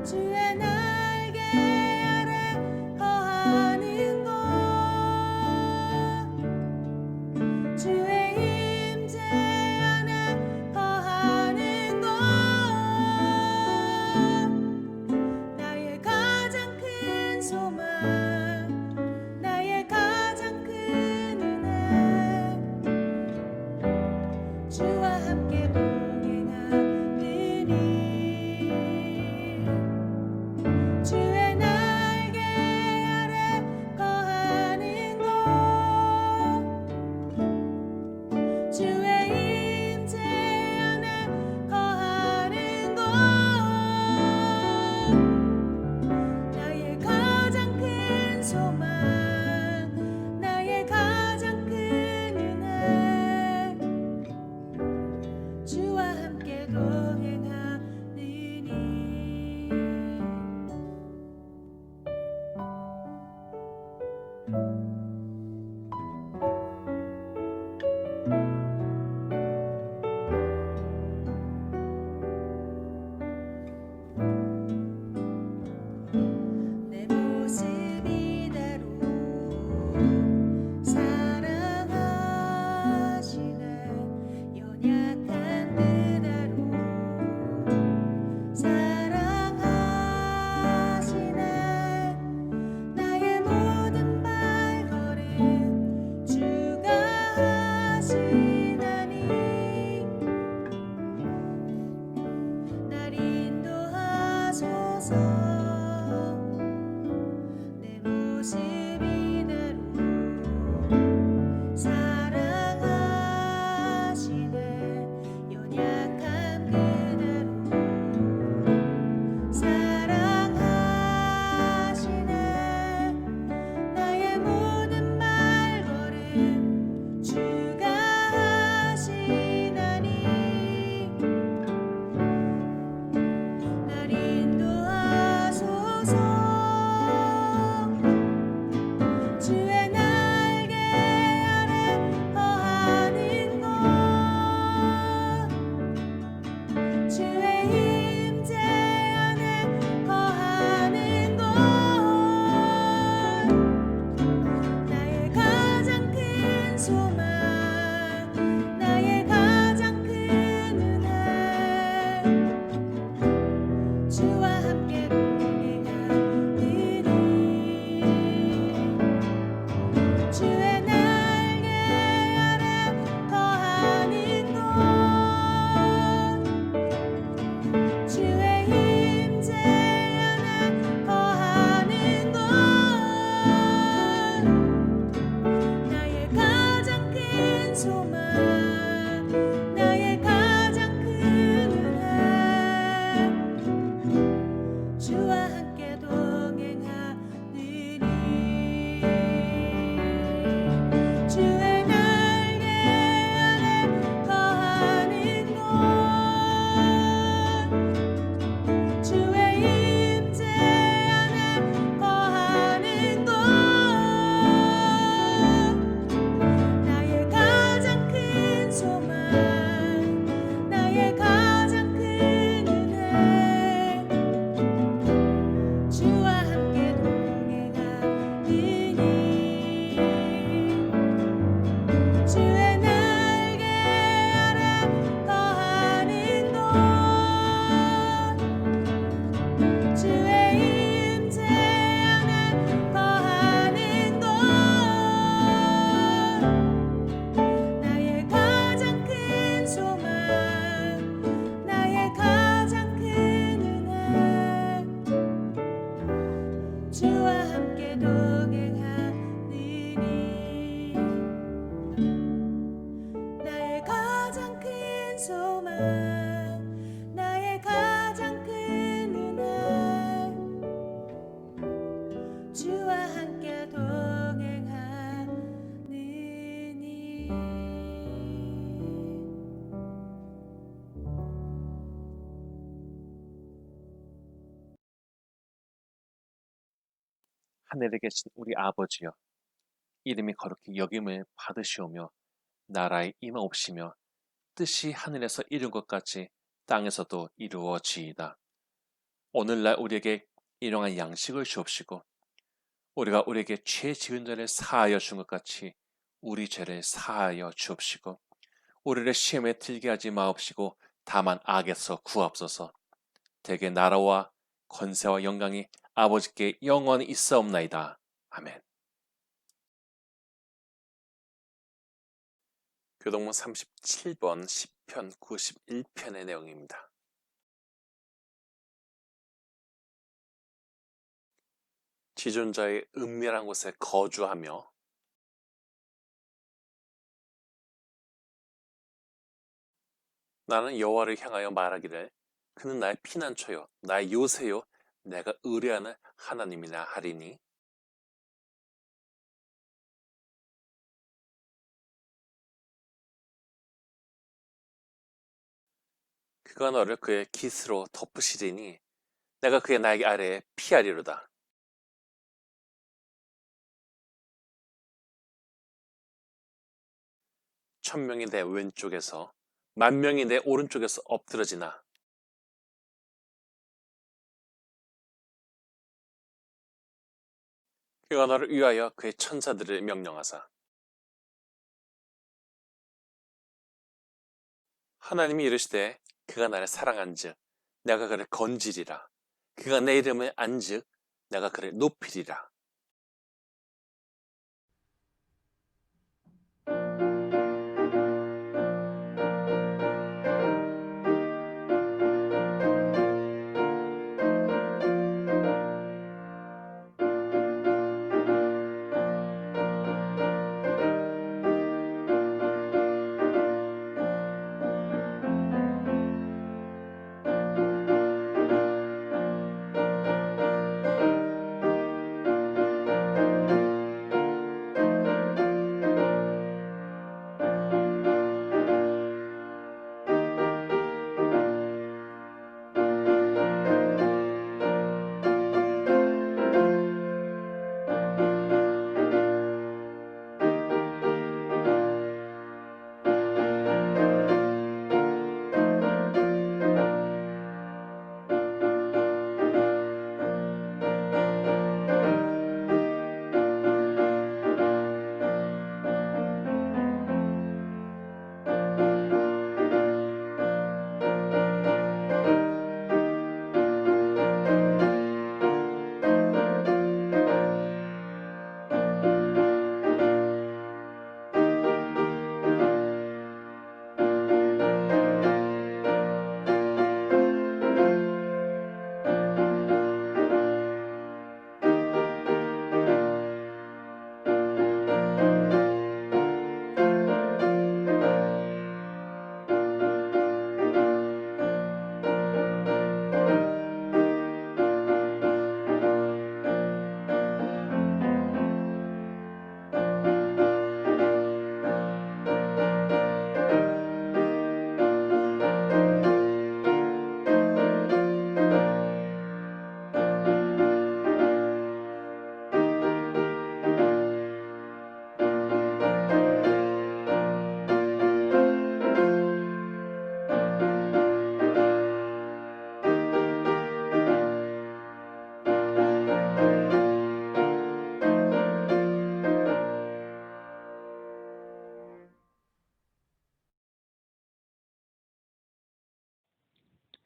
주의 날개 아래 거하는 것 주의 임재 안에 거하는 것 나의 가장 큰 소망 나의 가장 큰 은혜 주와 함께 동행하느니 주의 날개 아래 거하는 것 주의 임재 안에 거하는 것 나의 가장 큰 소망 나의 가장 큰 은혜 주와 함께 동행하느니 내 모습 이대로 사랑하시네 연약한 그대로 사랑하시네 나의 모든 발걸음 주가 하시나니 날 인도하소서 내 모습 이대로 사랑하시네 연약한 그대로 사랑하시네 나의 모든 발걸음 주가 하시나니 날 인도하소서 주의 날개 아래 거하는 것 주의 임재 안에 거하는 것 나의 가장 큰 소망 나의 가장 큰 은혜 주와 함께 동행하느니 주의 날개 아래 거하는 것 주의 임재 안에 거하는 것 나의 가장 큰 소망 나의 가장 큰 은혜 주와 함께 동행하느니 주의 날개 아래 거하는 것 주의 임재 안에 거하는 것 나의 가장 큰 소망 나의 가장 큰 은혜 주와 함께 동행하느니 주의 날개 아래 거하는 것 주의 임재 안에 거하는 것 나의 가장 큰 소망 나의 가장 큰 은혜 주와 함께 동행하느니 나의 가장 큰 소망 나의 가장 큰 은혜 주와 함께 동행하느니 하늘에 계신 우리 아버지여, 이름이 거룩히 여김을 받으시오며 나라의 임하옵시며 뜻이 하늘에서 이룬 것 같이 땅에서도 이루어지이다. 오늘날 우리에게 일용할 양식을 주옵시고 우리가 우리에게 죄 지은 자를 사하여 준 것 같이 우리 죄를 사하여 주옵시고 우리를 시험에 들게 하지 마옵시고 다만 악에서 구하옵소서. 대개 나라와 권세와 영광이 아버지께 영원히 있사옵나이다. 아멘. 교동문 37번 시편 91편의 내용입니다. 지존자의 은밀한 곳에 거주하며 나는 여호와를 향하여 말하기를 그는 나의 피난처요 나의 요새요 내가 의뢰하는 하나님이나 하리니 그가 너를 그의 깃으로 덮으시리니 내가 그의 날개 아래에 피하리로다. 천명이 내 왼쪽에서 만명이 내 오른쪽에서 엎드러지나 그가 너를 위하여 그의 천사들을 명령하사 하나님이 이르시되 그가 나를 사랑한즉 내가 그를 건지리라. 그가 내 이름을 안즉 내가 그를 높이리라.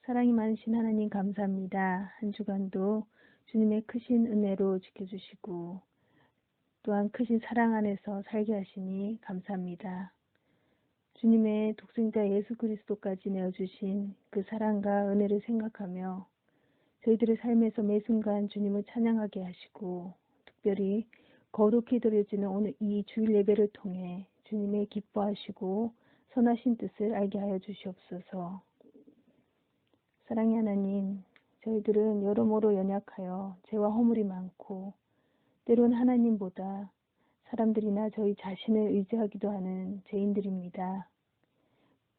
사랑이 많으신 하나님 감사합니다. 한 주간도 주님의 크신 은혜로 지켜주시고 또한 크신 사랑 안에서 살게 하시니 감사합니다. 주님의 독생자 예수 그리스도까지 내어주신 그 사랑과 은혜를 생각하며 저희들의 삶에서 매 순간 주님을 찬양하게 하시고 특별히 거룩히 드려지는 오늘 이 주일 예배를 통해 주님의 기뻐하시고 선하신 뜻을 알게 하여 주시옵소서. 사랑의 하나님, 저희들은 여러모로 연약하여 죄와 허물이 많고 때론 하나님보다 사람들이나 저희 자신을 의지하기도 하는 죄인들입니다.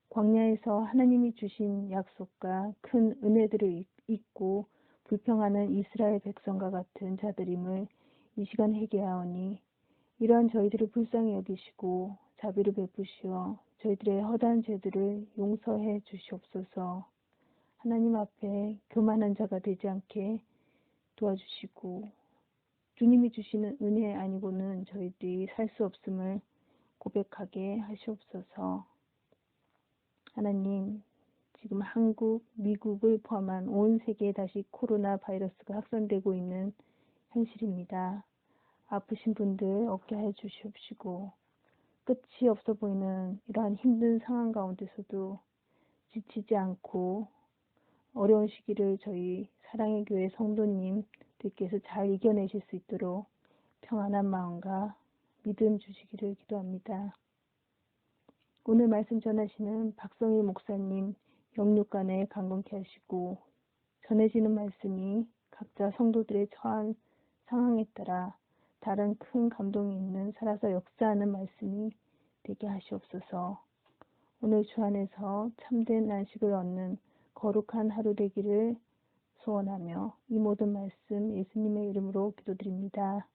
광야에서 하나님이 주신 약속과 큰 은혜들을 잊고 불평하는 이스라엘 백성과 같은 자들임을 이 시간 회개하오니 이러한 저희들을 불쌍히 여기시고 자비를 베푸시어 저희들의 허다한 죄들을 용서해 주시옵소서. 하나님 앞에 교만한 자가 되지 않게 도와주시고 주님이 주시는 은혜 아니고는 저희들이 살 수 없음을 고백하게 하시옵소서. 하나님, 지금 한국, 미국을 포함한 온 세계에 다시 코로나 바이러스가 확산되고 있는 현실입니다. 아프신 분들 어깨하여 주시옵시고 끝이 없어 보이는 이러한 힘든 상황 가운데서도 지치지 않고 어려운 시기를 저희 사랑의 교회 성도님들께서 잘 이겨내실 수 있도록 평안한 마음과 믿음 주시기를 기도합니다. 오늘 말씀 전하시는 박성일 목사님 영육간에 강건케 하시고 전해지는 말씀이 각자 성도들의 처한 상황에 따라 다른 큰 감동이 있는 살아서 역사하는 말씀이 되게 하시옵소서. 오늘 주 안에서 참된 안식을 얻는 거룩한 하루 되기를 소원하며 이 모든 말씀 예수님의 이름으로 기도드립니다.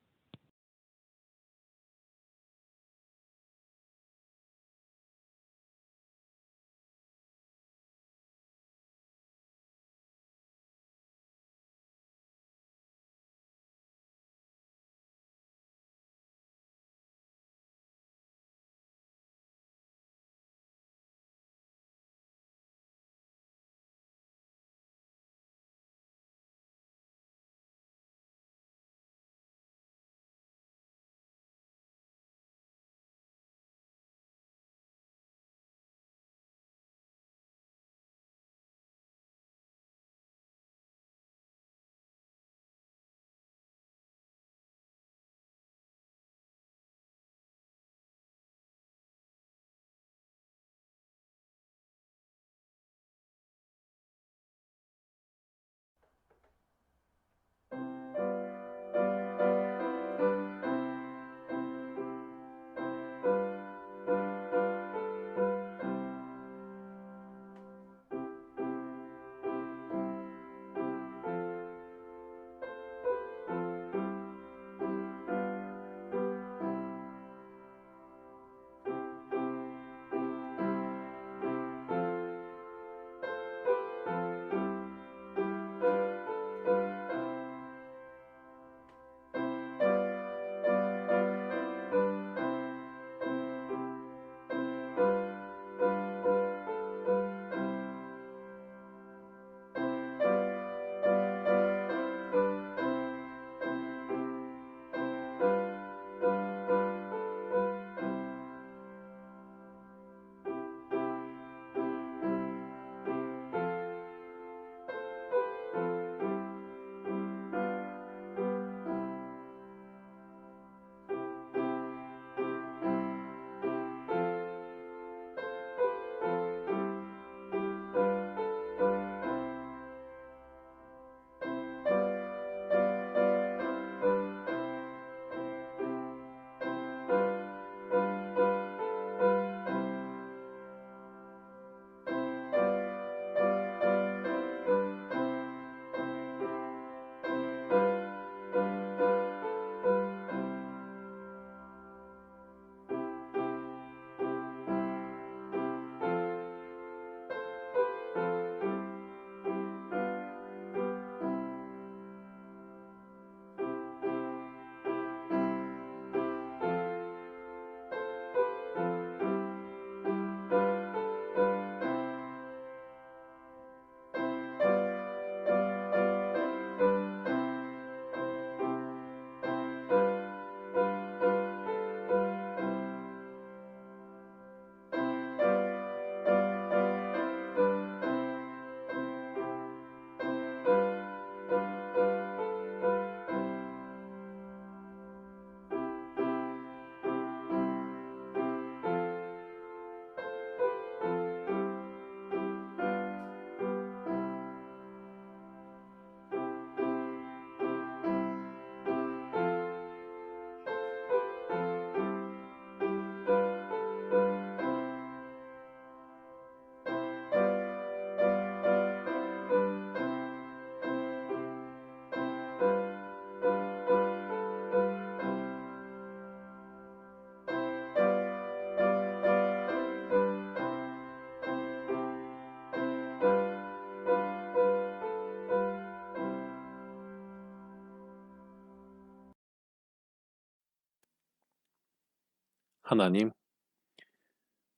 하나님,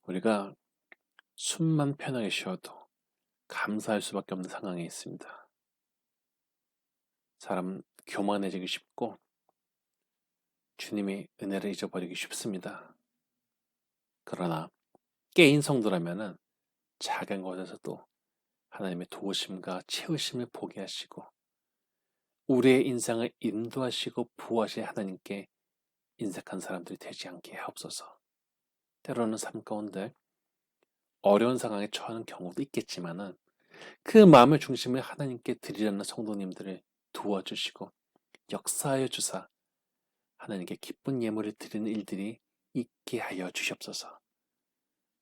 우리가 숨만 편하게 쉬어도 감사할 수밖에 없는 상황에 있습니다. 사람 교만해지기 쉽고 주님의 은혜를 잊어버리기 쉽습니다. 그러나 깨인 성도라면은 작은 것에서도 하나님의 도우심과 채우심을 보게 하시고 우리의 인생을 인도하시고 보호하실 하나님께 인색한 사람들이 되지 않게 하옵소서. 때로는 삶 가운데 어려운 상황에 처하는 경우도 있겠지만은 그 마음의 중심을 하나님께 드리려는 성도님들을 도와주시고 역사하여 주사 하나님께 기쁜 예물을 드리는 일들이 있게 하여 주시옵소서.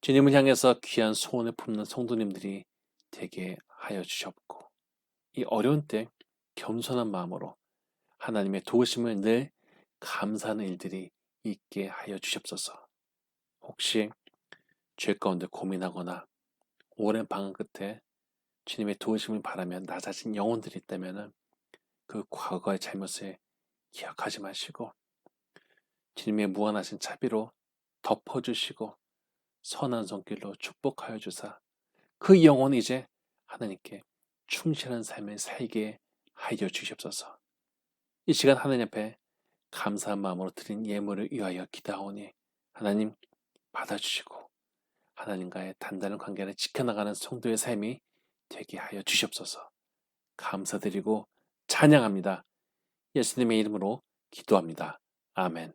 주님을 향해서 귀한 소원을 품는 성도님들이 되게 하여 주시옵고 이 어려운 때 겸손한 마음으로 하나님의 도우심을 늘 감사하는 일들이 있게 하여 주시옵소서. 혹시 죄 가운데 고민하거나 오랜 방황 끝에 주님의 도우심을 바라며 낮아진 영혼들이 있다면 그 과거의 잘못을 기억하지 마시고 주님의 무한하신 자비로 덮어주시고 선한 손길로 축복하여 주사 그 영혼이 이제 하나님께 충실한 삶을 살게 하여 주시옵소서. 이 시간 하나님 앞에 감사한 마음으로 드린 예물을 위하여 기도하오니 하나님 받아주시고 하나님과의 단단한 관계를 지켜나가는 성도의 삶이 되게 하여 주시옵소서. 감사드리고 찬양합니다. 예수님의 이름으로 기도합니다. 아멘.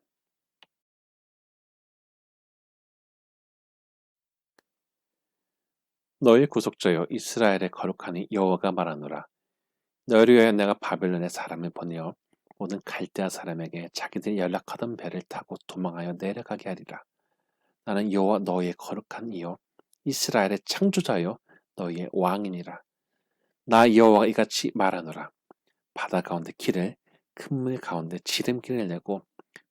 너희 구속자여 이스라엘의 거룩하니 여호와가 말하노라. 너희를 위하여 내가 바벨론에 사람을 보내어 모든 갈대아 사람에게 자기들이 연락하던 배를 타고 도망하여 내려가게 하리라. 나는 여호와 너희의 거룩한 이요 이스라엘의 창조자요 너희의 왕이니라. 나 여호와가 이같이 말하노라. 바다 가운데 길을 큰 물 가운데 지름길을 내고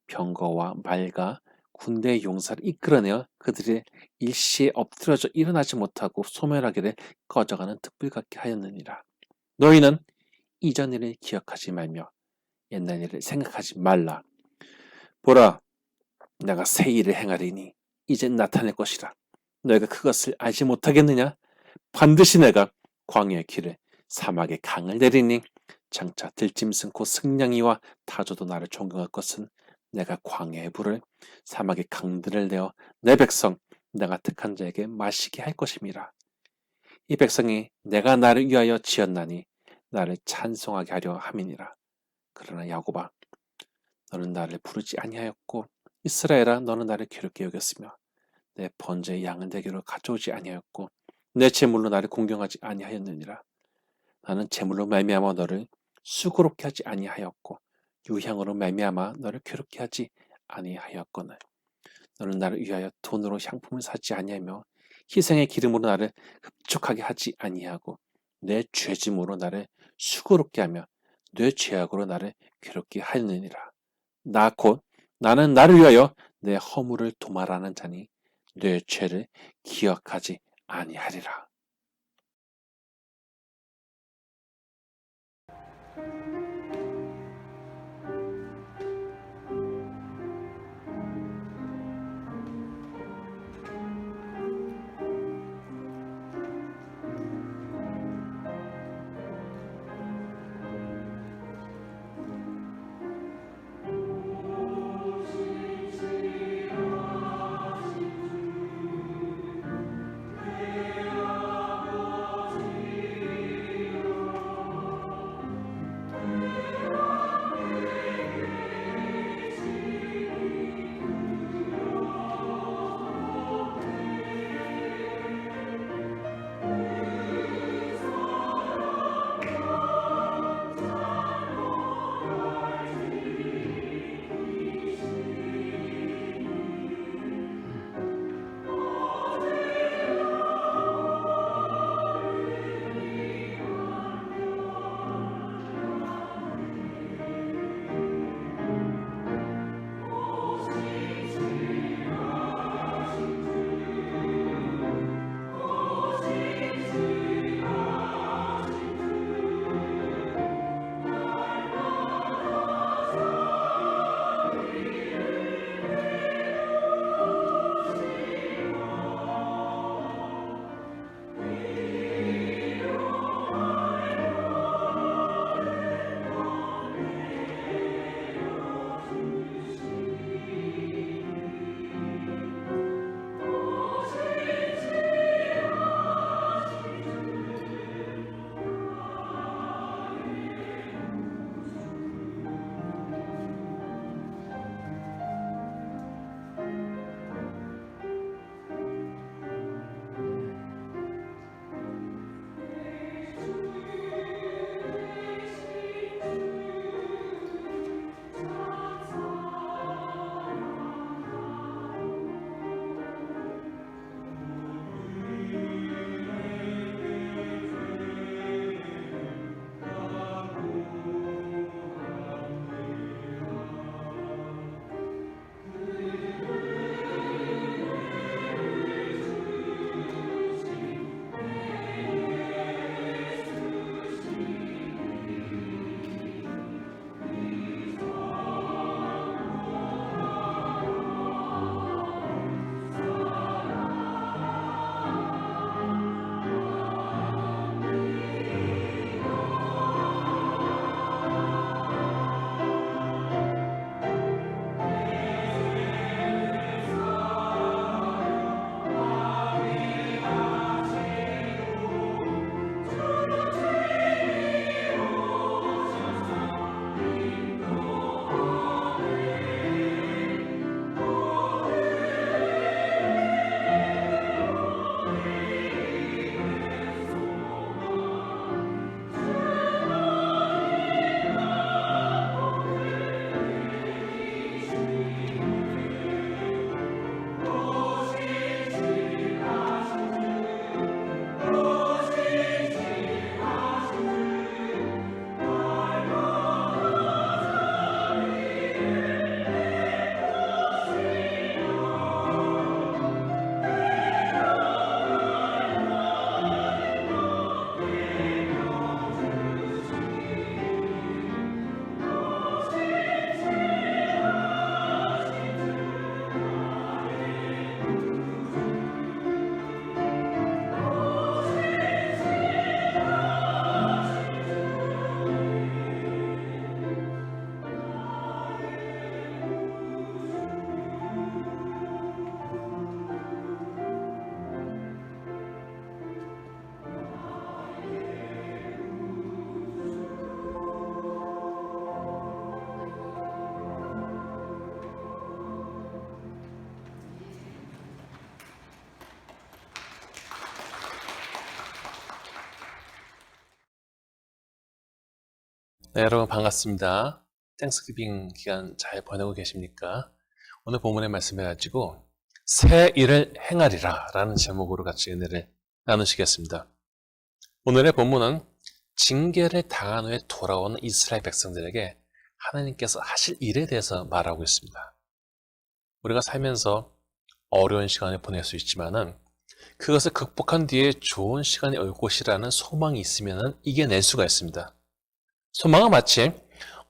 병거와 말과 군대의 용사를 이끌어내어 그들의 일시에 엎드려져 일어나지 못하고 소멸하기를 꺼져가는 득불 같게 하였느니라. 너희는 이전 일을 기억하지 말며 옛날 일을 생각하지 말라. 보라, 내가 새 일을 행하리니 이제 나타낼 것이라. 너희가 그것을 알지 못하겠느냐? 반드시 내가 광야의 길을 사막의 강을 내리니 장차 들짐승 곧 승냥이와 타조도 나를 존경할 것은 내가 광야의 불을 사막의 강들을 내어 내 백성 내가 택한 자에게 마시게 할 것임이라. 이 백성이 내가 나를 위하여 지었나니 나를 찬송하게 하려 함이니라. 그러나 야곱아 너는 나를 부르지 아니하였고 이스라엘아 너는 나를 괴롭게 여겼으며 내 번제의 양은 내게로 가져오지 아니하였고 내 제물로 나를 공경하지 아니하였느니라. 나는 제물로 말미암아 너를 수고롭게 하지 아니하였고 유향으로 말미암아 너를 괴롭게 하지 아니하였거늘. 너는 나를 위하여 돈으로 향품을 사지 아니하며 희생의 기름으로 나를 흡족하게 하지 아니하고 내 죄짐으로 나를 수고롭게 하며 내 죄악으로 나를 괴롭게 하였느니라. 나 곧 나는 나를 위하여 내 허물을 도말하는 자니 내 죄를 기억하지 아니하리라. 네, 여러분 반갑습니다. 땡스기빙 기간 잘 보내고 계십니까? 오늘 본문의 말씀해 가지고 새 일을 행하리라 라는 제목으로 같이 은혜를 나누시겠습니다. 오늘의 본문은 징계를 당한 후에 돌아오는 이스라엘 백성들에게 하나님께서 하실 일에 대해서 말하고 있습니다. 우리가 살면서 어려운 시간을 보낼 수 있지만은 그것을 극복한 뒤에 좋은 시간이 올 것이라는 소망이 있으면 이겨낼 수가 있습니다. 소망은 마치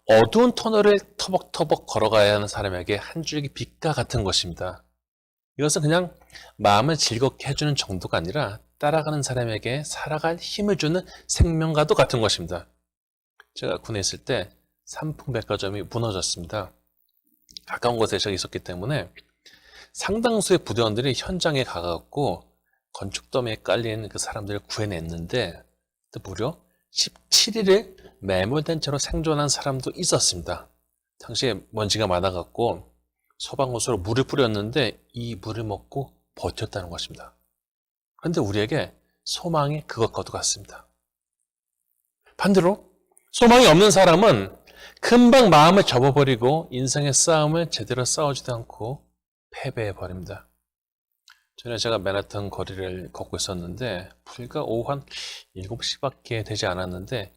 어두운 터널을 터벅터벅 걸어가야 하는 사람에게 한 줄기 빛과 같은 것입니다. 이것은 그냥 마음을 즐겁게 해주는 정도가 아니라 따라가는 사람에게 살아갈 힘을 주는 생명과도 같은 것입니다. 제가 군에 있을 때 삼풍백화점이 무너졌습니다. 가까운 곳에 제가 있었기 때문에 상당수의 부대원들이 현장에 가갖고 건축더미에 깔린 그 사람들을 구해냈는데 무려 17일을 매몰된 채로 생존한 사람도 있었습니다. 당시에 먼지가 많아갖고 소방호수로 물을 뿌렸는데 이 물을 먹고 버텼다는 것입니다. 그런데 우리에게 소망이 그것과도 같습니다. 반대로 소망이 없는 사람은 금방 마음을 접어버리고 인생의 싸움을 제대로 싸우지도 않고 패배해버립니다. 전에 제가 맨하탄 거리를 걷고 있었는데 불과 오후 한 7시밖에 되지 않았는데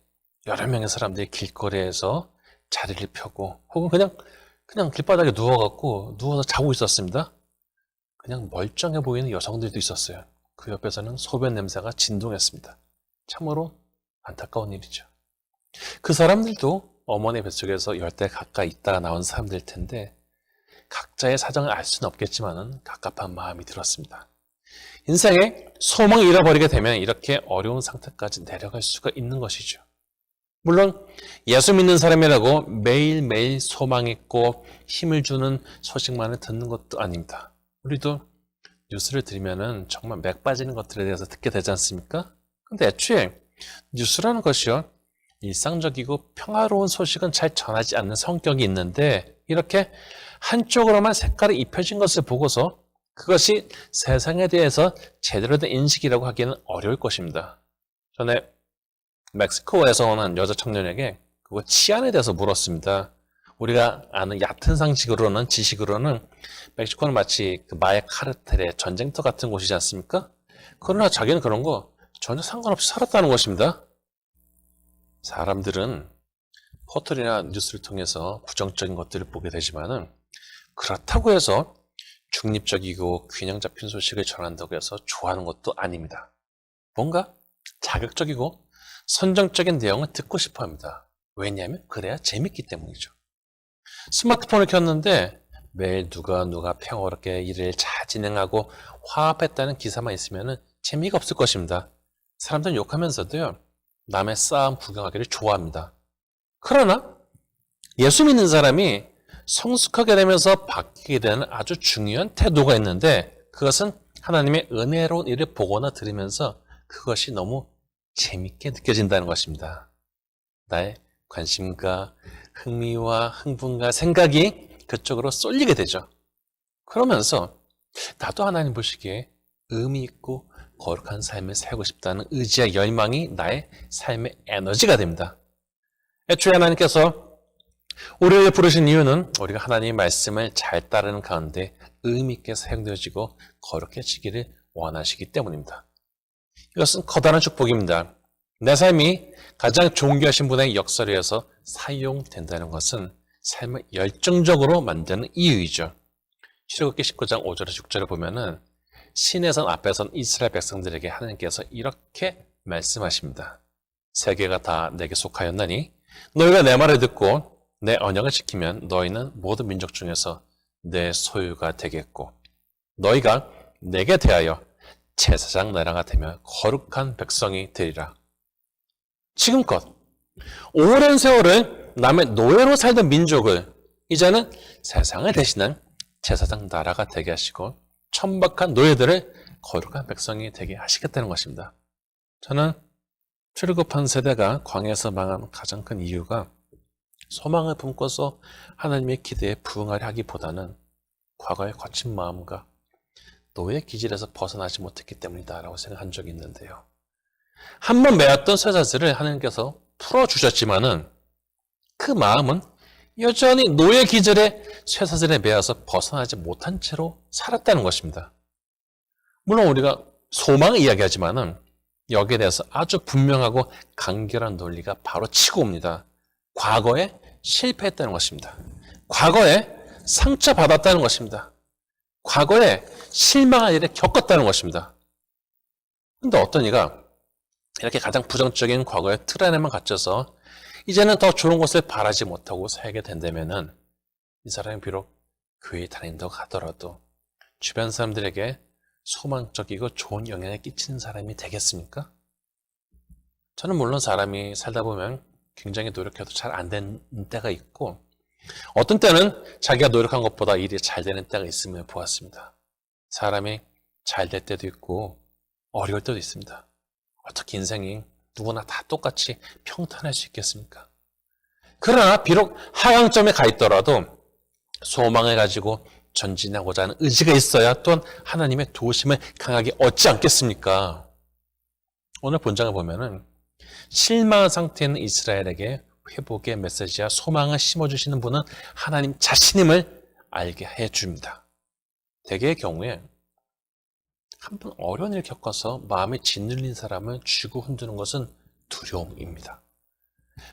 여러 명의 사람들이 길거리에서 자리를 펴고 혹은 그냥 길바닥에 누워서 자고 있었습니다. 그냥 멀쩡해 보이는 여성들도 있었어요. 그 옆에서는 소변 냄새가 진동했습니다. 참으로 안타까운 일이죠. 그 사람들도 어머니 뱃속에서 10대 가까이 있다가 나온 사람들일 텐데 각자의 사정을 알 수는 없겠지만은 갑갑한 마음이 들었습니다. 인생에 소망을 잃어버리게 되면 이렇게 어려운 상태까지 내려갈 수가 있는 것이죠. 물론 예수 믿는 사람이라고 매일매일 소망 있고 힘을 주는 소식만을 듣는 것도 아닙니다. 우리도 뉴스를 들으면은 정말 맥 빠지는 것들에 대해서 듣게 되지 않습니까? 근데 애초에 뉴스라는 것이요, 일상적이고 평화로운 소식은 잘 전하지 않는 성격이 있는데 이렇게 한쪽으로만 색깔이 입혀진 것을 보고서 그것이 세상에 대해서 제대로 된 인식이라고 하기에는 어려울 것입니다. 전에 멕시코에서 오는 여자 청년에게 그 치안에 대해서 물었습니다. 우리가 아는 얕은 지식으로는 멕시코는 마치 그 마약 카르텔의 전쟁터 같은 곳이지 않습니까? 그러나 자기는 그런 거 전혀 상관없이 살았다는 것입니다. 사람들은 포털이나 뉴스를 통해서 부정적인 것들을 보게 되지만은 그렇다고 해서 중립적이고 균형 잡힌 소식을 전한다고 해서 좋아하는 것도 아닙니다. 뭔가 자극적이고 선정적인 내용을 듣고 싶어 합니다. 왜냐하면 그래야 재밌기 때문이죠. 스마트폰을 켰는데 매일 누가 평화롭게 일을 잘 진행하고 화합했다는 기사만 있으면 재미가 없을 것입니다. 사람들은 욕하면서도요, 남의 싸움 구경하기를 좋아합니다. 그러나 예수 믿는 사람이 성숙하게 되면서 바뀌게 되는 아주 중요한 태도가 있는데 그것은 하나님의 은혜로운 일을 보거나 들으면서 그것이 너무 재밌게 느껴진다는 것입니다. 나의 관심과 흥미와 흥분과 생각이 그쪽으로 쏠리게 되죠. 그러면서 나도 하나님 보시기에 의미 있고 거룩한 삶을 살고 싶다는 의지와 열망이 나의 삶의 에너지가 됩니다. 애초에 하나님께서 우리를 부르신 이유는 우리가 하나님의 말씀을 잘 따르는 가운데 의미 있게 사용되어지고 거룩해지기를 원하시기 때문입니다. 이것은 커다란 축복입니다. 내 삶이 가장 존귀하신 분의 역사에서 사용된다는 것은 삶을 열정적으로 만드는 이유이죠. 출애굽기 19장 5절에 6절을 보면은 시내산 앞에선 이스라엘 백성들에게 하나님께서 이렇게 말씀하십니다. 세계가 다 내게 속하였나니 너희가 내 말을 듣고 내 언약을 지키면 너희는 모든 민족 중에서 내 소유가 되겠고 너희가 내게 대하여 제사장 나라가 되며 거룩한 백성이 되리라. 지금껏 오랜 세월을 남의 노예로 살던 민족을 이제는 세상을 대신한 제사장 나라가 되게 하시고 천박한 노예들을 거룩한 백성이 되게 하시겠다는 것입니다. 저는 출애굽한 세대가 광야에서 망한 가장 큰 이유가 소망을 품고서 하나님의 기대에 부응하려 하기보다는 과거의 거친 마음과 노예 기질에서 벗어나지 못했기 때문이다라고 생각한 적이 있는데요. 한번 매었던 쇠사슬을 하나님께서 풀어주셨지만은 그 마음은 여전히 노예 기절의 쇠사슬에 매여서 벗어나지 못한 채로 살았다는 것입니다. 물론 우리가 소망을 이야기하지만은 여기에 대해서 아주 분명하고 간결한 논리가 바로 치고 옵니다. 과거에 실패했다는 것입니다. 과거에 상처받았다는 것입니다. 과거에 실망한 일을 겪었다는 것입니다. 근데 어떤 이가 이렇게 가장 부정적인 과거의 틀 안에만 갇혀서 이제는 더 좋은 것을 바라지 못하고 살게 된다면은 이 사람이 비록 교회 다닌다고 하더라도 주변 사람들에게 소망적이고 좋은 영향을 끼치는 사람이 되겠습니까? 저는 물론 사람이 살다 보면 굉장히 노력해도 잘 안 되는 때가 있고 어떤 때는 자기가 노력한 것보다 일이 잘 되는 때가 있음을 보았습니다. 사람이 잘 될 때도 있고 어려울 때도 있습니다. 어떻게 인생이 누구나 다 똑같이 평탄할 수 있겠습니까? 그러나 비록 하강점에 가 있더라도 소망을 가지고 전진하고자 하는 의지가 있어야 또한 하나님의 도우심을 강하게 얻지 않겠습니까? 오늘 본장을 보면은 실망한 상태에 있는 이스라엘에게 회복의 메시지와 소망을 심어주시는 분은 하나님 자신임을 알게 해줍니다. 대개의 경우에 한번 어려운 일을 겪어서 마음이 짓눌린 사람을 쥐고 흔드는 것은 두려움입니다.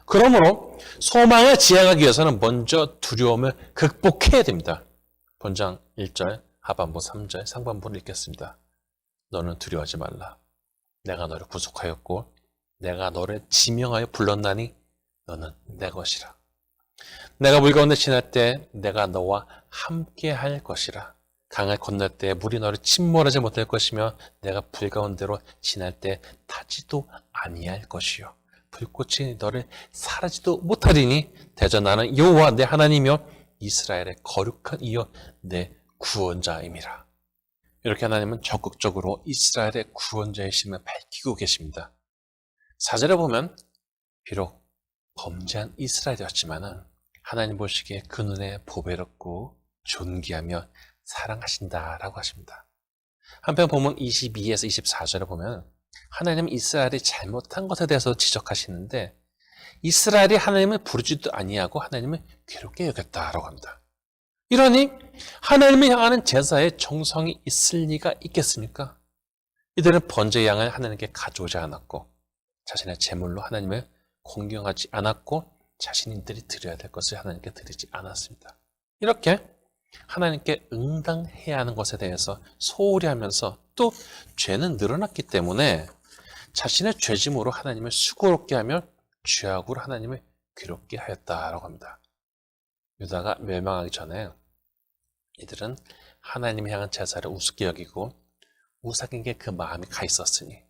그러므로 소망을 지향하기 위해서는 먼저 두려움을 극복해야 됩니다. 본장 1절, 하반부 3절, 상반부를 읽겠습니다. 너는 두려워하지 말라. 내가 너를 구속하였고 내가 너를 지명하여 불렀나니 너는 내 것이라. 내가 물 가운데 지날 때 내가 너와 함께 할 것이라. 강을 건널 때 물이 너를 침몰하지 못할 것이며 내가 불 가운데로 지날 때 타지도 아니할 것이요. 불꽃이 너를 사라지도 못하리니 대저 나는 여호와 내 하나님이며 이스라엘의 거룩한 이여 내 구원자임이라. 이렇게 하나님은 적극적으로 이스라엘의 구원자의 심을 밝히고 계십니다. 4절에 보면 비록 범죄한 이스라엘이었지만은 하나님 보시기에 그 눈에 보배롭고 존귀하며 사랑하신다라고 하십니다. 한편 보면 22에서 24절에 보면 하나님은 이스라엘이 잘못한 것에 대해서 지적하시는데 이스라엘이 하나님을 부르지도 아니하고 하나님을 괴롭게 여겼다라고 합니다. 이러니 하나님을 향하는 제사에 정성이 있을 리가 있겠습니까? 이들은 번제 양을 하나님께 가져오지 않았고 자신의 제물로 하나님을 공경하지 않았고 자신들이 드려야 될 것을 하나님께 드리지 않았습니다. 이렇게 하나님께 응당해야 하는 것에 대해서 소홀히 하면서 또 죄는 늘어났기 때문에 자신의 죄짐으로 하나님을 수고롭게 하며 죄악으로 하나님을 괴롭게 하였다라고 합니다. 유다가 멸망하기 전에 이들은 하나님을 향한 제사를 우습게 여기고 우상에게 그 마음이 가 있었으니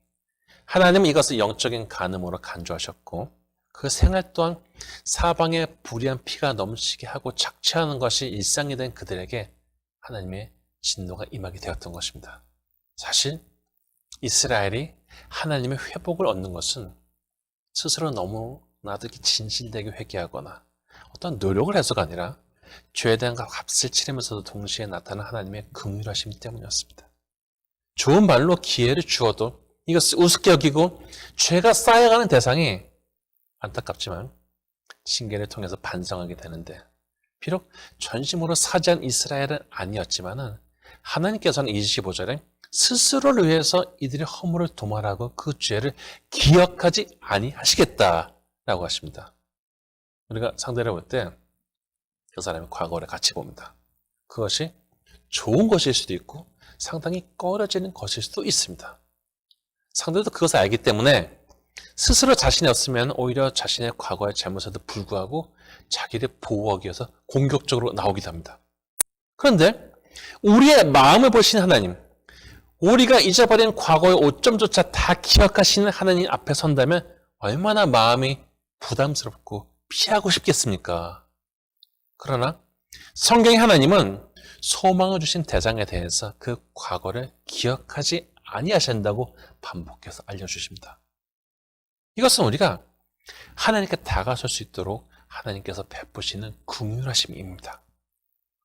하나님은 이것을 영적인 간음으로 간주하셨고 그 생활 또한 사방에 불의한 피가 넘치게 하고 착취하는 것이 일상이 된 그들에게 하나님의 진노가 임하게 되었던 것입니다. 사실 이스라엘이 하나님의 회복을 얻는 것은 스스로 너무나도 진실되게 회개하거나 어떤 노력을 해서가 아니라 죄에 대한 값을 치르면서도 동시에 나타나는 하나님의 긍휼하심 때문이었습니다. 좋은 말로 기회를 주어도 이것을 우습게 여기고 죄가 쌓여가는 대상이 안타깝지만 징계를 통해서 반성하게 되는데 비록 전심으로 사지한 이스라엘은 아니었지만은 하나님께서는 25절에 스스로를 위해서 이들의 허물을 도말하고 그 죄를 기억하지 아니하시겠다라고 하십니다. 우리가 상대를 볼 때 그 사람의 과거를 같이 봅니다. 그것이 좋은 것일 수도 있고 상당히 꺼려지는 것일 수도 있습니다. 상대도 그것을 알기 때문에 스스로 자신이 없으면 오히려 자신의 과거의 잘못에도 불구하고 자기를 보호하기 위해서 공격적으로 나오기도 합니다. 그런데 우리의 마음을 보시는 하나님, 우리가 잊어버린 과거의 오점조차 다 기억하시는 하나님 앞에 선다면 얼마나 마음이 부담스럽고 피하고 싶겠습니까? 그러나 성경의 하나님은 소망을 주신 대상에 대해서 그 과거를 기억하지 아니하신다고 반복해서 알려주십니다. 이것은 우리가 하나님께 다가설 수 있도록 하나님께서 베푸시는 긍휼하심입니다.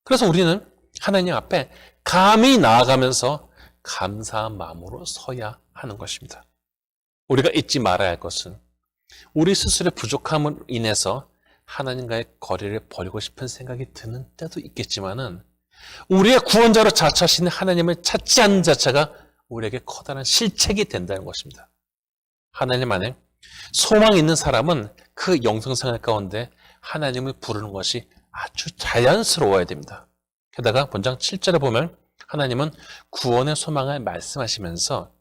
그래서 우리는 하나님 앞에 감히 나아가면서 감사한 마음으로 서야 하는 것입니다. 우리가 잊지 말아야 할 것은 우리 스스로의 부족함으로 인해서 하나님과의 거리를 버리고 싶은 생각이 드는 때도 있겠지만은 우리의 구원자로 자처하시는 하나님을 찾지 않는 자체가 우리에게 커다란 실책이 된다는 것입니다. 하나님 안에 소망이 있는 사람은 그 영성생활 가운데 하나님을 부르는 것이 아주 자연스러워야 됩니다. 게다가 본장 7절에 보면 하나님은 구원의 소망을 말씀하시면서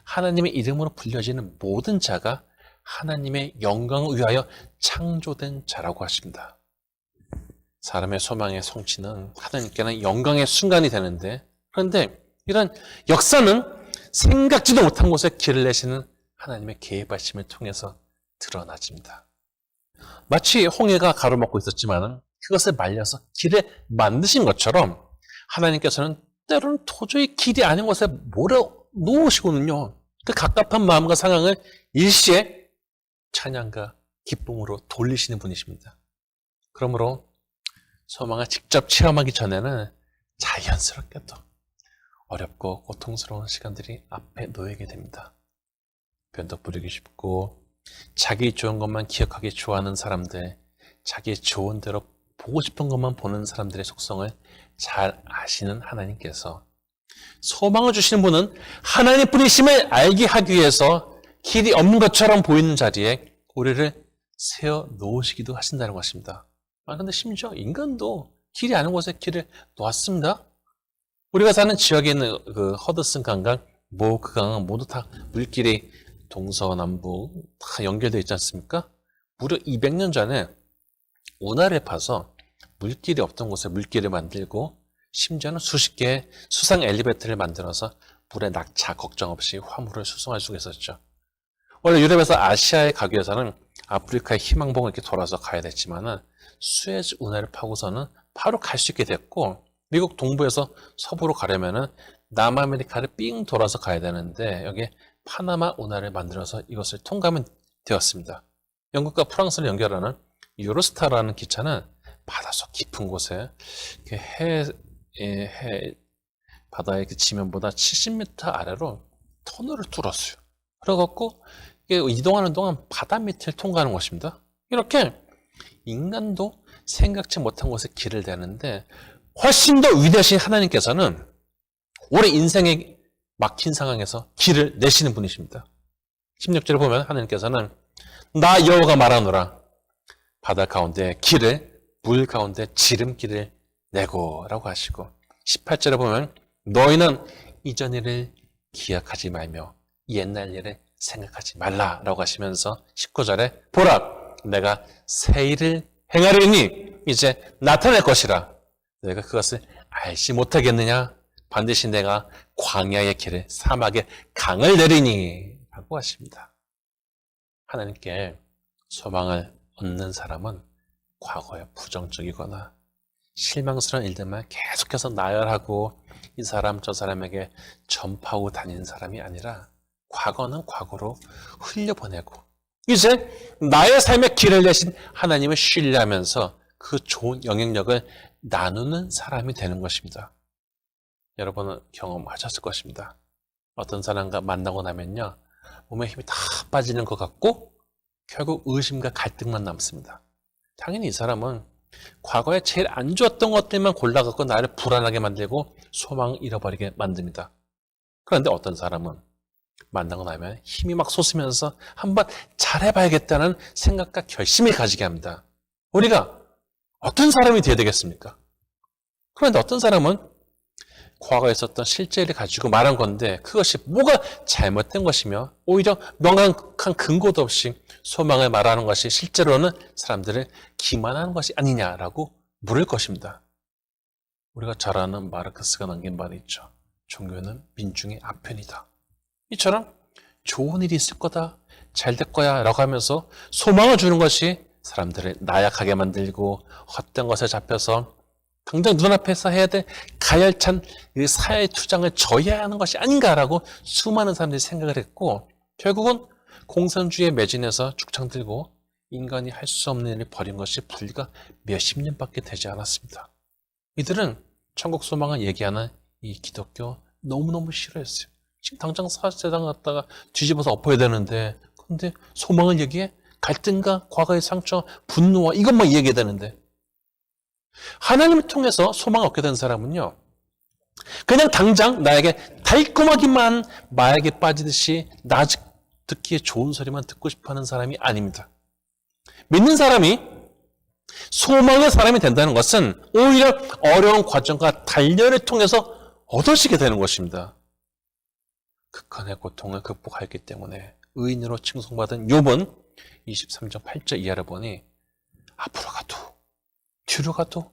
하나님의 이름으로 불려지는 모든 자가 하나님의 영광을 위하여 창조된 자라고 하십니다. 사람의 소망의 성취는 하나님께는 영광의 순간이 되는데, 그런데 이런 역사는 생각지도 못한 곳에 길을 내시는 하나님의 개입하심을 통해서 드러나집니다. 마치 홍해가 가로막고 있었지만 그것을 말려서 길을 만드신 것처럼 하나님께서는 때로는 도저히 길이 아닌 곳에 몰아 놓으시고는요, 그 갑갑한 마음과 상황을 일시에 찬양과 기쁨으로 돌리시는 분이십니다. 그러므로 소망을 직접 체험하기 전에는 자연스럽게도 어렵고 고통스러운 시간들이 앞에 놓이게 됩니다. 변덕 부리기 쉽고 자기 좋은 것만 기억하기 좋아하는 사람들, 자기 좋은 대로 보고 싶은 것만 보는 사람들의 속성을 잘 아시는 하나님께서 소망을 주시는 분은 하나님뿐이심을 알게 하기 위해서 길이 없는 것처럼 보이는 자리에 우리를 세워 놓으시기도 하신다는 것입니다. 근데 심지어 인간도 길이 아닌 곳에 길을 놓았습니다. 우리가 사는 지역에 있는 그 허드슨 강강, 그 강은 모두 다 물길이 동서남북 다 연결되어 있지 않습니까? 무려 200년 전에 운하를 파서 물길이 없던 곳에 물길을 만들고 심지어는 수십 개의 수상 엘리베이터를 만들어서 물에 낙차 걱정 없이 화물을 수송할 수 있었죠. 원래 유럽에서 아시아에 가기 위해서는 아프리카의 희망봉을 이렇게 돌아서 가야 됐지만은 수에즈 운하를 파고서는 바로 갈 수 있게 됐고, 미국 동부에서 서부로 가려면은 남아메리카를 삥 돌아서 가야 되는데 여기에 파나마 운하를 만들어서 이것을 통과하면 되었습니다. 영국과 프랑스를 연결하는 유로스타라는 기차는 바닷속 깊은 곳에 바다의 그 지면보다 70m 아래로 터널을 뚫었어요. 그래갖고 이동하는 동안 바다 밑을 통과하는 것입니다. 이렇게 인간도 생각지 못한 곳에 길을 대는데 훨씬 더 위대하신 하나님께서는 우리 인생에 막힌 상황에서 길을 내시는 분이십니다. 16절을 보면 하나님께서는 나 여호와가 말하노라, 바다 가운데 길을, 물 가운데 지름길을 내고 라고 하시고, 18절에 보면 너희는 이전 일을 기억하지 말며 옛날 일을 생각하지 말라 라고 하시면서 19절에 보라, 내가 새 일을 행하리니 이제 나타날 것이라, 너희가 그것을 알지 못하겠느냐? 반드시 내가 광야의 길을, 사막의 강을 내리니 라고 하십니다. 하나님께 소망을 얻는 사람은 과거에 부정적이거나 실망스러운 일들만 계속해서 나열하고 이 사람 저 사람에게 전파하고 다니는 사람이 아니라 과거는 과거로 흘려보내고 이제 나의 삶의 길을 내신 하나님을 신뢰하면서 그 좋은 영향력을 나누는 사람이 되는 것입니다. 여러분은 경험하셨을 것입니다. 어떤 사람과 만나고 나면요, 몸에 힘이 다 빠지는 것 같고 결국 의심과 갈등만 남습니다. 당연히 이 사람은 과거에 제일 안 좋았던 것들만 골라갖고 나를 불안하게 만들고 소망을 잃어버리게 만듭니다. 그런데 어떤 사람은 만나고 나면 힘이 막 솟으면서 한번 잘해봐야겠다는 생각과 결심을 가지게 합니다. 우리가 어떤 사람이 되어야 되겠습니까? 그런데 어떤 사람은 과거에 있었던 실제를 가지고 말한 건데 그것이 뭐가 잘못된 것이며 오히려 명확한 근거도 없이 소망을 말하는 것이 실제로는 사람들을 기만하는 것이 아니냐라고 물을 것입니다. 우리가 잘 아는 마르크스가 남긴 말이 있죠. 종교는 민중의 아편이다. 이처럼 좋은 일이 있을 거다, 잘 될 거야 라고 하면서 소망을 주는 것이 사람들을 나약하게 만들고 헛된 것에 잡혀서 당장 눈앞에서 해야 될 가열찬 사회 투쟁을 져야 하는 것이 아닌가라고 수많은 사람들이 생각을 했고, 결국은 공산주의에 매진해서 죽창 들고 인간이 할 수 없는 일을 벌인 것이 불과 몇십 년밖에 되지 않았습니다. 이들은 천국 소망을 얘기하는 이 기독교 너무너무 싫어했어요. 지금 당장 세상 갖다가 뒤집어서 엎어야 되는데 근데 소망을 얘기해? 갈등과 과거의 상처, 분노와 이것만 이야기해야 되는데 하나님을 통해서 소망을 얻게 된 사람은요. 그냥 당장 나에게 달콤하기만 마약에 빠지듯이 나직 듣기에 좋은 소리만 듣고 싶어하는 사람이 아닙니다. 믿는 사람이 소망의 사람이 된다는 것은 오히려 어려운 과정과 단련을 통해서 얻어지게 되는 것입니다. 극한의 고통을 극복하였기 때문에 의인으로 칭송받은 욥은 23장 8절 이하를 보니 앞으로 가도 뒤로 가도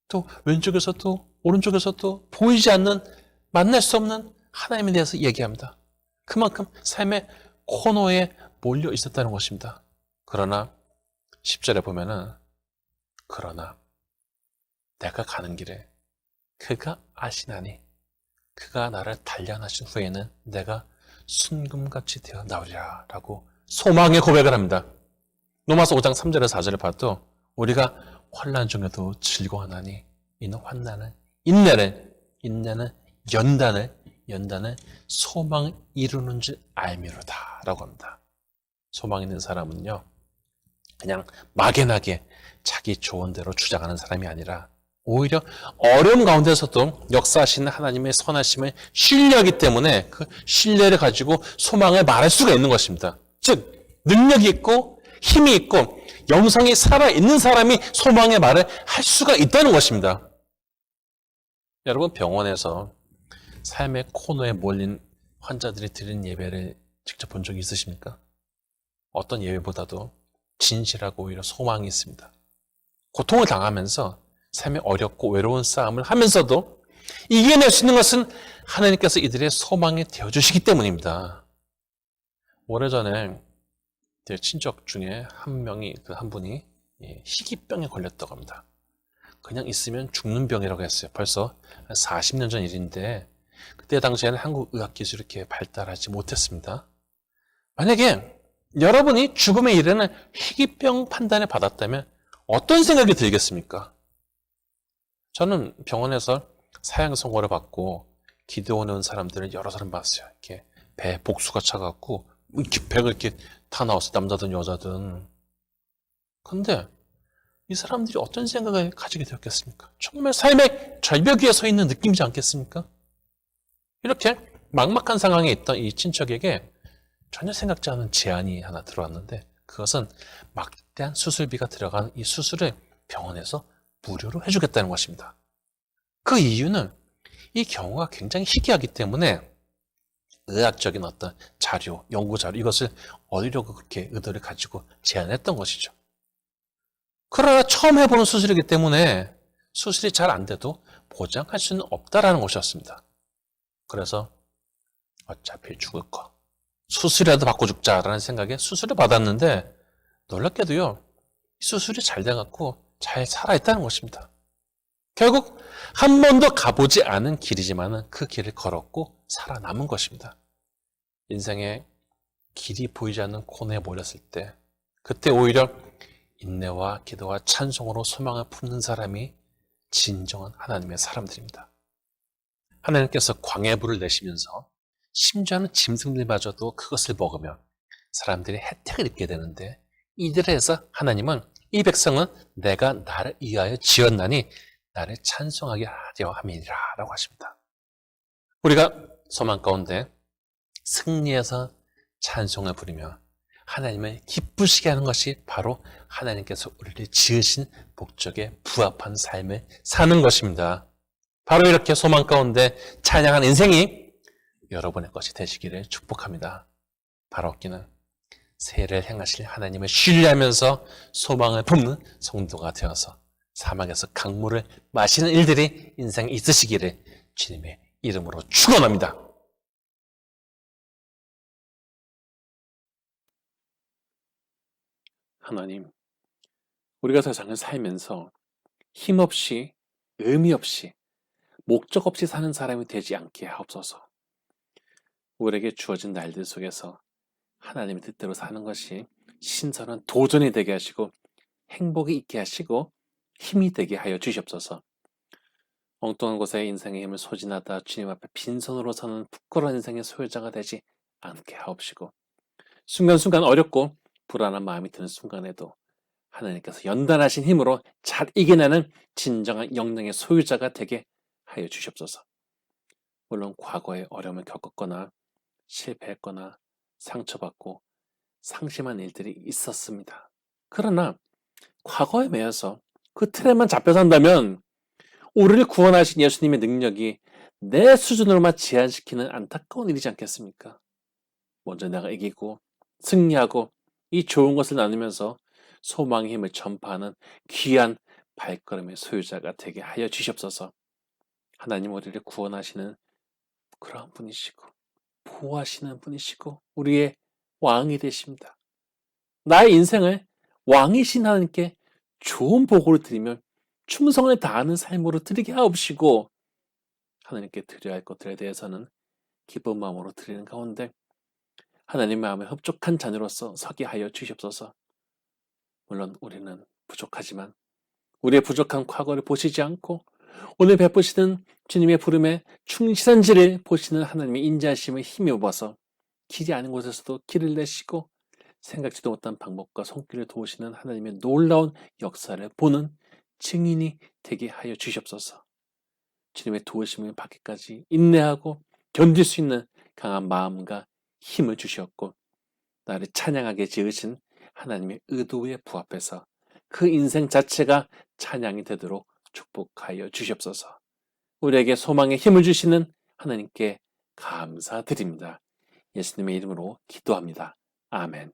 또 왼쪽에서도 오른쪽에서도 보이지 않는 만날 수 없는 하나님에 대해서 얘기합니다. 그만큼 삶의 코너에 몰려 있었다는 것입니다. 그러나 10절에 보면은 그러나 내가 가는 길에 그가 아시나니 그가 나를 단련하신 후에는 내가 순금같이 되어 나오리라 라고 소망의 고백을 합니다. 로마서 5장 3절에서 4절을 봐도 우리가 환난 중에도 즐거워하나니 이는 환난은 인내는 연단을 소망을 이루는 줄 알미로다 라고 합니다. 소망 있는 사람은요 그냥 막연하게 자기 좋은 대로 주장하는 사람이 아니라 오히려 어려움 가운데서도 역사하시는 하나님의 선하심을 신뢰하기 때문에 그 신뢰를 가지고 소망을 말할 수가 있는 것입니다. 즉 능력이 있고 힘이 있고 영성이 살아있는 사람이 소망의 말을 할 수가 있다는 것입니다. 여러분 병원에서 삶의 코너에 몰린 환자들이 드리는 예배를 직접 본 적이 있으십니까? 어떤 예배보다도 진실하고 오히려 소망이 있습니다. 고통을 당하면서 삶의 어렵고 외로운 싸움을 하면서도 이겨낼 수 있는 것은 하나님께서 이들의 소망이 되어주시기 때문입니다. 오래전에 제 친척 중에 한 분이 희귀병에 걸렸다고 합니다. 그냥 있으면 죽는 병이라고 했어요. 벌써 40년 전 일인데 그때 당시에는 한국 의학기술이 이렇게 발달하지 못했습니다. 만약에 여러분이 죽음에 이르는 희귀병 판단을 받았다면 어떤 생각이 들겠습니까? 저는 병원에서 사형 선고를 받고 기도원에 온 사람들을 여러 사람 봤어요. 이렇게 배에 복수가 차갖고 이렇게 배가 이렇게 다 나왔어요. 남자든 여자든. 근데 이 사람들이 어떤 생각을 가지게 되었겠습니까? 정말 삶의 절벽 위에 서 있는 느낌이지 않겠습니까? 이렇게 막막한 상황에 있던 이 친척에게 전혀 생각지 않은 제안이 하나 들어왔는데 그것은 막대한 수술비가 들어간 이 수술을 병원에서 무료로 해주겠다는 것입니다. 그 이유는 이 경우가 굉장히 희귀하기 때문에 의학적인 어떤 자료, 연구자료 이것을 얻으려고 그렇게 의도를 가지고 제안했던 것이죠. 그러나 처음 해보는 수술이기 때문에 수술이 잘 안 돼도 보장할 수는 없다라는 것이었습니다. 그래서 어차피 죽을 거 수술이라도 받고 죽자라는 생각에 수술을 받았는데 놀랍게도요 수술이 잘 돼갖고 잘 살아있다는 것입니다. 결국 한 번도 가보지 않은 길이지만 그 길을 걸었고 살아남은 것입니다. 인생의 길이 보이지 않는 코너에 몰렸을 때 그때 오히려 인내와 기도와 찬송으로 소망을 품는 사람이 진정한 하나님의 사람들입니다. 하나님께서 광해불을 내시면서 심지어는 짐승들마저도 그것을 먹으며 사람들이 혜택을 입게 되는데 이들에서 하나님은 이 백성은 내가 나를 위하여 지었나니 나를 찬송하게 하려 함이니라 라고 하십니다. 우리가 소망 가운데 승리해서 찬송을 부리며 하나님을 기쁘시게 하는 것이 바로 하나님께서 우리를 지으신 목적에 부합한 삶을 사는 것입니다. 바로 이렇게 소망 가운데 찬양한 인생이 여러분의 것이 되시기를 축복합니다. 바로 얻기는 새해를 행하실 하나님을 신뢰하면서 소망을 품는 성도가 되어서 사막에서 강물을 마시는 일들이 인생에 있으시기를 주님의 이름으로 축원합니다. 하나님, 우리가 세상을 살면서 힘없이, 의미 없이, 목적 없이 사는 사람이 되지 않게 하옵소서. 우리에게 주어진 날들 속에서 하나님의 뜻대로 사는 것이 신선한 도전이 되게 하시고 행복이 있게 하시고 힘이 되게 하여 주시옵소서. 엉뚱한 곳에 인생의 힘을 소진하다 주님 앞에 빈손으로 서는 부끄러운 인생의 소유자가 되지 않게 하옵시고 순간순간 어렵고 불안한 마음이 드는 순간에도 하나님께서 연단하신 힘으로 잘 이겨내는 진정한 영능의 소유자가 되게 하여 주시옵소서. 물론 과거에 어려움을 겪었거나 실패했거나 상처받고 상심한 일들이 있었습니다. 그러나 과거에 매여서 그 틀에만 잡혀 산다면 우리를 구원하신 예수님의 능력이 내 수준으로만 제한시키는 안타까운 일이지 않겠습니까? 먼저 내가 이기고 승리하고 이 좋은 것을 나누면서 소망의 힘을 전파하는 귀한 발걸음의 소유자가 되게 하여 주시옵소서. 하나님 우리를 구원하시는 그러한 분이시고 보호하시는 분이시고 우리의 왕이 되십니다. 나의 인생을 왕이신 하나님께 좋은 보고를 드리며 충성을 다하는 삶으로 드리게 하옵시고 하나님께 드려야 할 것들에 대해서는 기쁜 마음으로 드리는 가운데 하나님의 마음에 흡족한 자녀로서 서게 하여 주시옵소서. 물론 우리는 부족하지만 우리의 부족한 과거를 보시지 않고 오늘 베푸시는 주님의 부름에 충실한지를 보시는 하나님의 인자하심을 힘입어서 길이 아닌 곳에서도 길을 내시고 생각지도 못한 방법과 손길을 도우시는 하나님의 놀라운 역사를 보는 증인이 되게 하여 주시옵소서. 주님의 도우심을 받기까지 인내하고 견딜 수 있는 강한 마음과 힘을 주셨고 나를 찬양하게 지으신 하나님의 의도에 부합해서 그 인생 자체가 찬양이 되도록 축복하여 주시옵소서. 우리에게 소망의 힘을 주시는 하나님께 감사드립니다. 예수님의 이름으로 기도합니다. 아멘.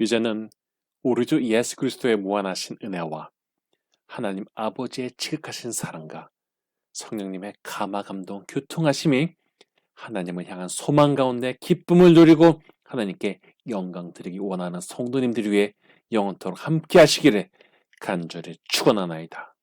이제는 우리 주 예수 그리스도의 무한하신 은혜와 하나님 아버지의 지극하신 사랑과 성령님의 감화 감동 교통하심이 하나님을 향한 소망 가운데 기쁨을 누리고 하나님께 영광 드리기 원하는 성도님들 위해 영원토록 함께 하시기를 간절히 축원하나이다.